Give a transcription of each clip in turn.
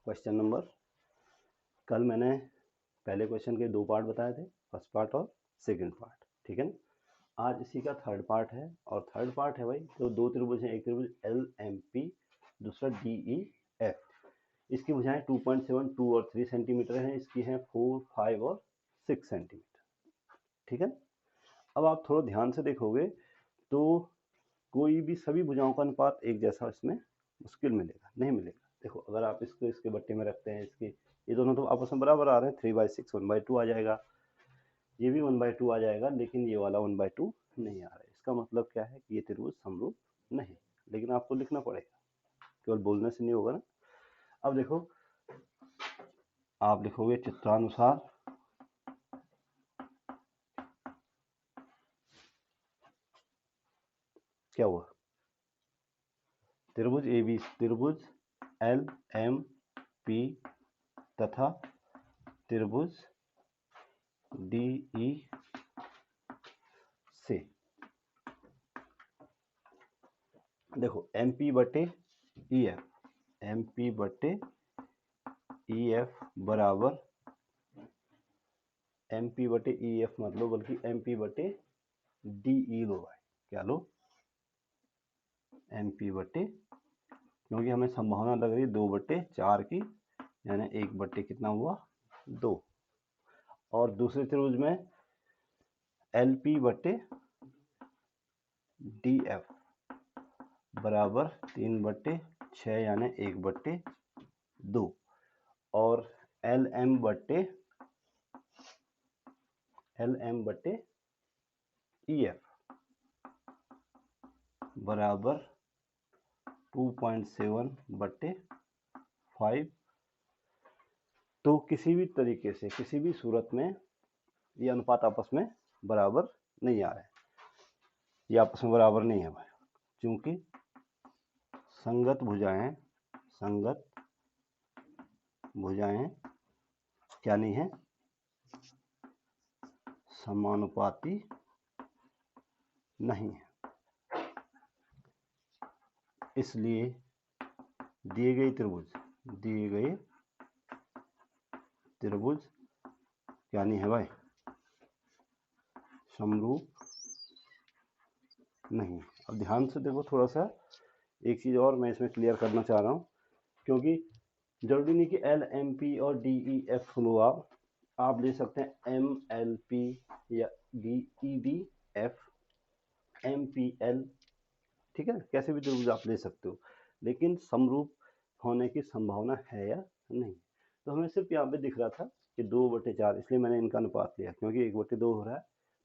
Question number, कल मैंने पहले क्वेश्चन के 2 पार्ट बताए थे, फर्स्ट पार्ट और सेकंड पार्ट, ठीक है ना। आज इसी का थर्ड पार्ट है और थर्ड पार्ट है भाई, तो 2 त्रिभुज हैं, एक त्रिभुज LMP, दूसरा DEF। इसकी भुजाएं 2.7, 2 और 3 सेंटीमीटर हैं, इसकी हैं 4, 5 और 6 सेंटीमीटर, ठीक है। अब आप थोड़ा ध्यान से देखोगे तो कोई भी सभी भुजाओं का अनुपात एक जैसा इसमें मुश्किल मिलेगा, नहीं मिलेगा। देखो अगर आप इसको इसके बट्टे में रखते हैं, इसके ये दोनों तो आपस में बराबर आ रहे हैं, 3/6 1/2 आ जाएगा, ये भी 1/2 आ जाएगा, लेकिन ये वाला 1/2 नहीं आ रहा है। इसका मतलब क्या है कि ये त्रिभुज समरूप नहीं, लेकिन आपको लिखना पड़ेगा, केवल बोलने से नहीं होगा ना। अब देखो आप लिखोगे चित्रानुसार क्या हुआ, त्रिभुज AB, त्रिभुज LMP तथा त्रिभुज DE से देखो MP बटे EF, MP बटे EF बराबर MP बटे EF मत लो, बल्कि MP बटे DE लो भाई। क्या लो? MP बटे, क्योंकि हमें संभावना लग रही है 2/4 की, यानी 1 बटे कितना हुआ 2। और दूसरे त्रिभुज में LP बटे DF बराबर 3/6 यानी 1/2। और LM बटे EF बराबर 2.7/5। तो किसी भी तरीके से, किसी भी सूरत में ये अनुपात आपस में बराबर नहीं आ रहे, ये आपस में बराबर नहीं है भाई, क्योंकि संगत भुजाएं क्या नहीं है, समानुपाती नहीं है। इसलिए दिए गए त्रिभुज क्या नहीं है भाई, समरूप नहीं। अब ध्यान से देखो, थोड़ा सा एक चीज और मैं इसमें क्लियर करना चाह रहा हूँ, क्योंकि जरूरी नहीं कि LMP और DEF लो, आप ले सकते हैं MLP या DEDF, MPL, ठीक है, कैसे भी त्रिभुज आप ले सकते हो, लेकिन समरूप होने की संभावना है या नहीं। तो हमें सिर्फ यहाँ पे दिख रहा था कि 2/4, इसलिए मैंने इनका अनुपात लिया, क्योंकि 1/2 हो रहा है।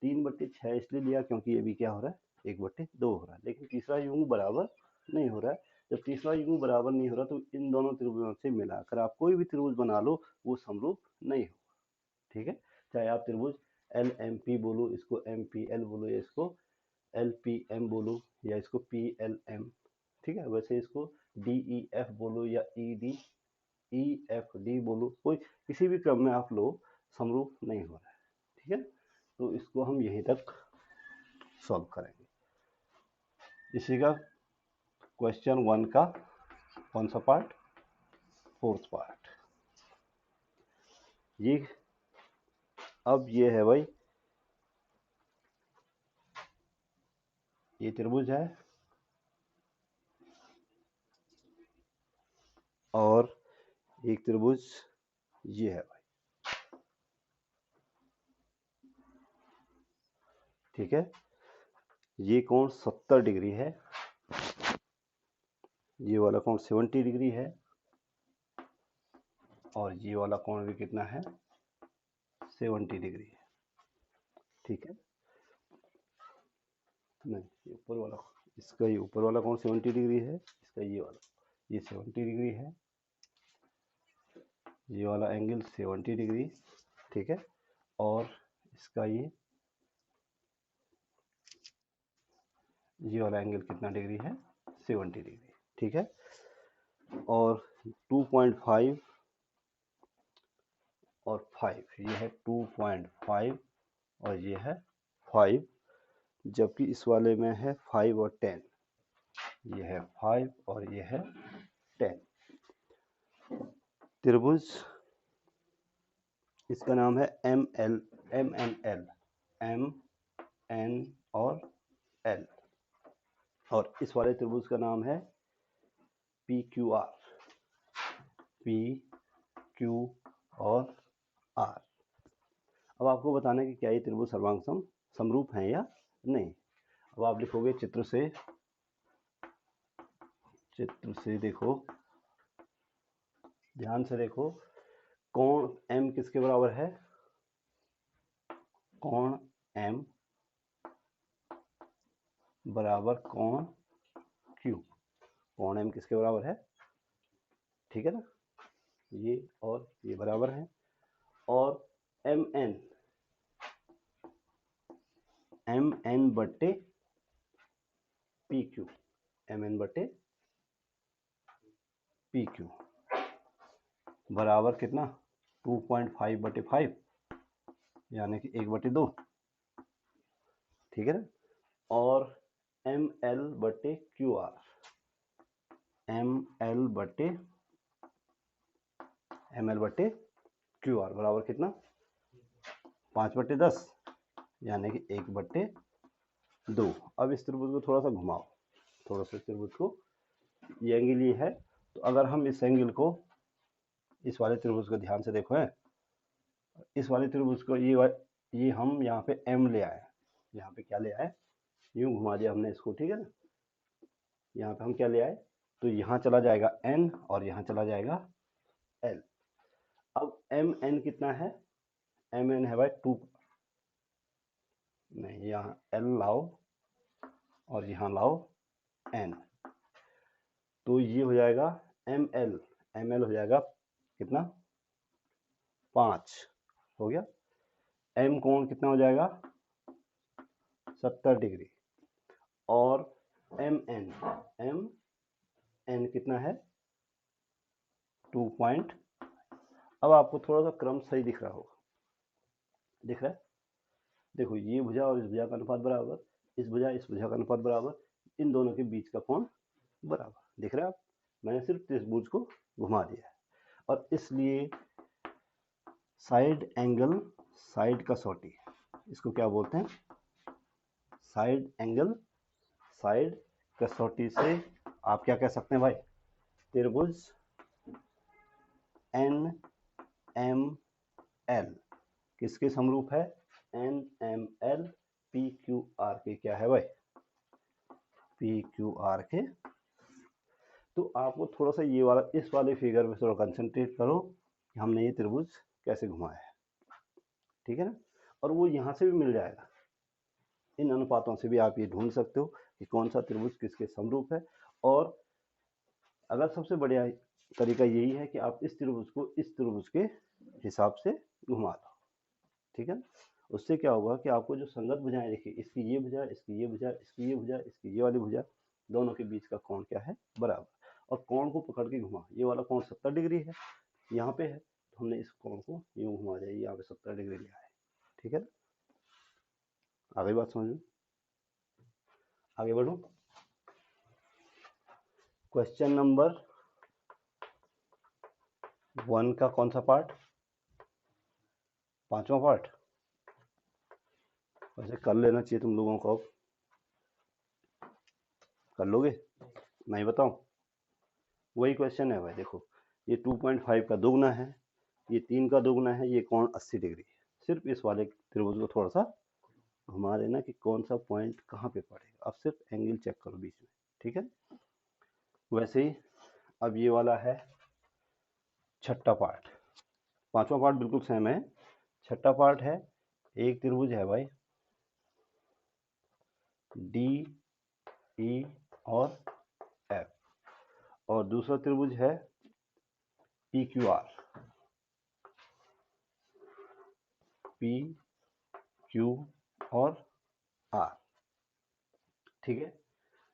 3/6 इसलिए लिया क्योंकि ये भी क्या हो रहा है, 1/2 हो रहा है। लेकिन तीसरा युग्म बराबर नहीं हो रहा है। जब तीसरा युग्म बराबर नहीं हो रहा तो इन दोनों त्रिभुजों से मिलाकर आप कोई भी त्रिभुज बना लो, वो समरूप नहीं होगा, ठीक है। चाहे आप त्रिभुज LMP बोलो, इसको MPL बोलो, या इसको LPM बोलो, या इसको PLM, ठीक है। वैसे इसको DEF बोलो या EFD बोलो, कोई किसी भी क्रम में आप लो, समरूप नहीं हो रहा है, ठीक है। तो इसको हम यहीं तक सॉल्व करेंगे। इसी का क्वेश्चन 1 का कौन सा पार्ट, 4th पार्ट। ये अब ये है भाई, ये त्रिभुज है और एक त्रिभुज ये है भाई, ठीक है। ये कोण 70 डिग्री है, ये वाला कोण 70 डिग्री है, और ये वाला कोण भी कितना है, 70 डिग्री है, ठीक है। नहीं, ये ऊपर वाला, इसका ये ऊपर वाला कोण 70 डिग्री है, इसका ये वाला, ये 70 डिग्री है, ये वाला एंगल 70 डिग्री, ठीक है। और इसका ये वाला एंगल कितना डिग्री है, 70 डिग्री, ठीक है। और 2.5 और 5, ये है 2.5 और ये है 5, जबकि इस वाले में है 5 और 10, ये है 5 और ये है 10। त्रिभुज, इसका नाम है ML MNL, MN और L, और इस वाले त्रिभुज का नाम है PQR, PQ और R। अब आपको बताना है कि क्या ये त्रिभुज सर्वांग समरूप हैं या नहीं। अब आप लिखोगे चित्र से देखो, ध्यान से देखो, कोण M किसके बराबर है, कोण M बराबर कोण Q, कोण M किसके बराबर है, ठीक है ना, ये और ये बराबर है, और MN बट्टे PQ, MN बट्टे PQ बराबर कितना 2.5 बटे 5, यानी कि 1/2, ठीक है ना, और ML बटे QR, ML बटे QR बराबर कितना 5/10, यानी कि 1/2। अब इस त्रिभुज को थोड़ा सा घुमाओ, थोड़ा सा त्रिभुज को, ये एंगल ये है, तो अगर हम इस एंगल को, इस वाले त्रिभुज को ध्यान से देखो है, इस वाले त्रिभुज को ये हम यहाँ पे M ले आए, यहाँ पे क्या ले आए, यूं घुमा दिया हमने इसको, ठीक है ना, यहाँ पे हम क्या ले आए, तो यहाँ चला जाएगा N और यहाँ चला जाएगा L। अब MN कितना है, MN है भाई 2, नहीं यहाँ L लाओ और यहाँ लाओ N, तो ये हो जाएगा ML हो जाएगा कितना 5 हो गया, M कोण कितना हो जाएगा 70 डिग्री, और MN कितना है 2 पॉइंट। अब आपको थोड़ा सा क्रम सही दिख रहा होगा, दिख रहा है, देखो ये भुजा और इस भुजा का अनुपात बराबर, इस भुजा का अनुपात बराबर, इन दोनों के बीच का कोण बराबर, दिख रहा है आप, मैंने सिर्फ त्रिभुज को घुमा दिया है, और इसलिए साइड एंगल, साइड कसौटी, इसको क्या बोलते हैं, साइड एंगल, साइड कसौटी से आप क्या कह सकते हैं भाई, त्रिभुज NML किसके समरूप है, NML PQR के क्या है भाई, PQR के। तो आपको थोड़ा सा ये वाला, इस वाले फिगर में थोड़ा कंसंट्रेट करो कि हमने ये त्रिभुज कैसे घुमाया है, ठीक है ना, और वो यहाँ से भी मिल जाएगा, इन अनुपातों से भी आप ये ढूंढ सकते हो कि कौन सा त्रिभुज किसके समरूप है। और अगर सबसे बढ़िया तरीका यही है कि आप इस त्रिभुज को इस त्रिभुज के हिसाब से घुमा दो, ठीक है ना, उससे क्या होगा कि आपको जो संगत भुजाएं देखिए, इसकी ये भुजा, इसकी ये भुजा, इसकी ये भुजा, इसकी ये वाली भुजा, दोनों के बीच का कोण क्या है बराबर, और कोण को पकड़ के घुमा, ये वाला कोण 70 डिग्री है यहाँ पे है, तो हमने इस कोण को यूं घुमा दिया, यहाँ पे 70 डिग्री लिया है, ठीक है ना, आगे बात समझ में, आगे बढ़ो, क्वेश्चन नंबर 1 का कौन सा पार्ट, 5वां पार्ट, वैसे कर लेना चाहिए तुम लोगों को, अब कर लोगे, नहीं बताऊं, वही क्वेश्चन है भाई, देखो ये 2.5 का दोगुना है, ये 3 का दोगुना है, ये कोण 80 डिग्री है, सिर्फ इस वाले त्रिभुज को थोड़ा सा घुमा देना कि कौन सा पॉइंट कहाँ पे पड़ेगा, अब सिर्फ एंगल चेक करो बीच में, ठीक है। वैसे ही अब ये वाला है छठा पार्ट, 5वां पार्ट बिल्कुल सेम है, छठा पार्ट है, एक त्रिभुज है भाई डी ई और एफ, और दूसरा त्रिभुज है P Q R, P Q और आर, ठीक है,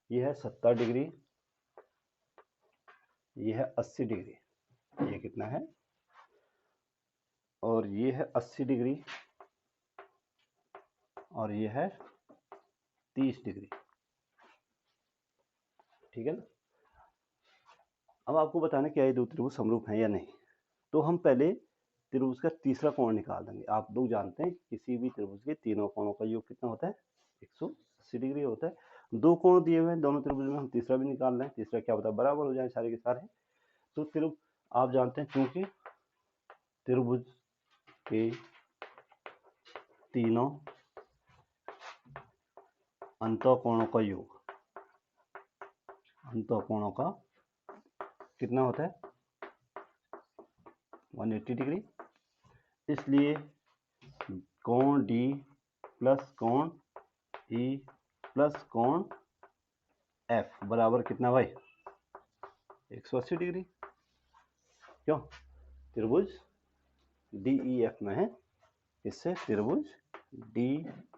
ये है 70 डिग्री, ये है 80 डिग्री, ये कितना है, और ये है 80 डिग्री, और ये है 30 डिग्री, ठीक है ना। अब आपको बताना क्या ये दो त्रिभुज समरूप हैं या नहीं। तो हम पहले त्रिभुज का तीसरा कोण निकाल देंगे। आप लोग जानते हैं किसी भी त्रिभुज के तीनों कोणों का योग कितना होता है, 180 डिग्री होता है। दो कोण दिए हुए हैं दोनों त्रिभुज में, हम तीसरा भी निकाल रहे हैं। तीसरा क्या होता है, बराबर हो जाए सारे के सारे। तो त्रिभुज आप जानते हैं क्योंकि त्रिभुज के तीनों अंतःकोणों का योग, अंतःकोणों का कितना होता है, 180 डिग्री। इसलिए कोण डी प्लस कोण ई प्लस कोण एफ बराबर कितना भाई, 180 डिग्री। क्यों, त्रिभुज डी ई एफ में है, इससे त्रिभुज डी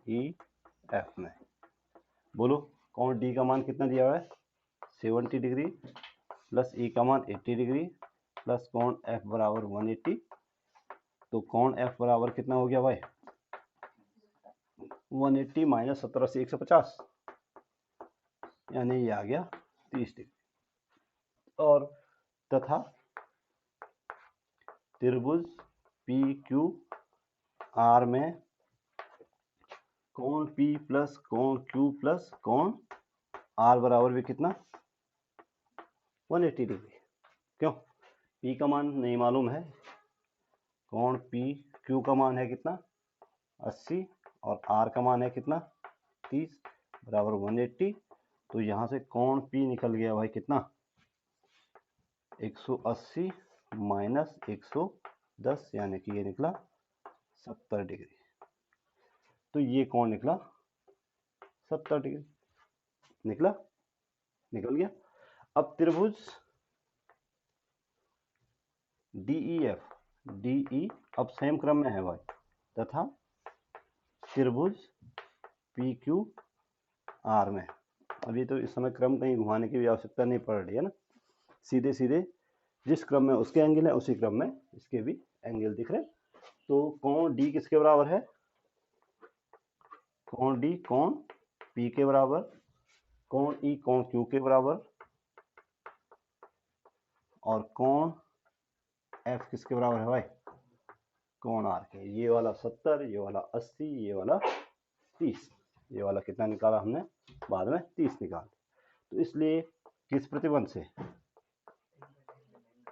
ई एफ में। बोलो कोण डी का मान कितना दिया हुआ है, 70 डिग्री प्लस ई का मान 80 डिग्री प्लस कोण एफ बराबर 180। तो कोण एफ बराबर कितना हो गया भाई, 180 माइनस 70 से 150, यानी ये आ गया 30 डिग्री। और तथा त्रिभुज पी क्यू आर में कोण P प्लस कोण Q प्लस कोण R बराबर भी कितना, 180 डिग्री। क्यों, P का मान नहीं मालूम है, कोण P Q का मान है कितना 80 और R का मान है कितना 30 बराबर 180। तो यहाँ से कोण P निकल गया भाई कितना, 180 माइनस 110, यानी कि ये निकला 70 डिग्री। तो ये कोण निकला 70 डिग्री, निकल गया। अब त्रिभुज DEF, DE अब सेम क्रम में है भाई, तथा त्रिभुज PQR में। अभी तो इस समय क्रम कहीं घुमाने की भी आवश्यकता नहीं पड़ रही है ना, सीधे सीधे जिस क्रम में उसके एंगल है उसी क्रम में इसके भी एंगल दिख रहे। तो कोण D किसके बराबर है, कोण D कोण P के बराबर, कोण E कोण Q के बराबर, और कोण F किसके बराबर है भाई, कोण R के। ये वाला 70, ये वाला 80, ये वाला 30। ये वाला कितना निकाला हमने, बाद में 30 निकाल। तो इसलिए किस प्रतिबंध से,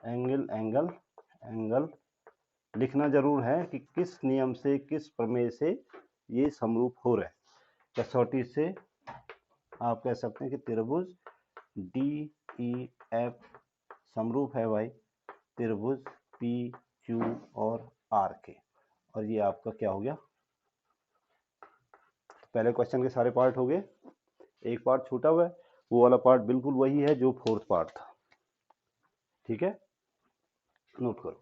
एंगल लिखना जरूर है कि किस नियम से, किस प्रमेय से ये समरूप हो रहे हैं। कसौटी से आप कह सकते हैं कि त्रिभुज DEF समरूप है भाई त्रिभुज PQ और R के। और ये आपका क्या हो गया, पहले क्वेश्चन के सारे पार्ट हो गए, एक पार्ट छूटा हुआ है, वो वाला पार्ट बिल्कुल वही है जो फोर्थ पार्ट था। ठीक है, नोट करो।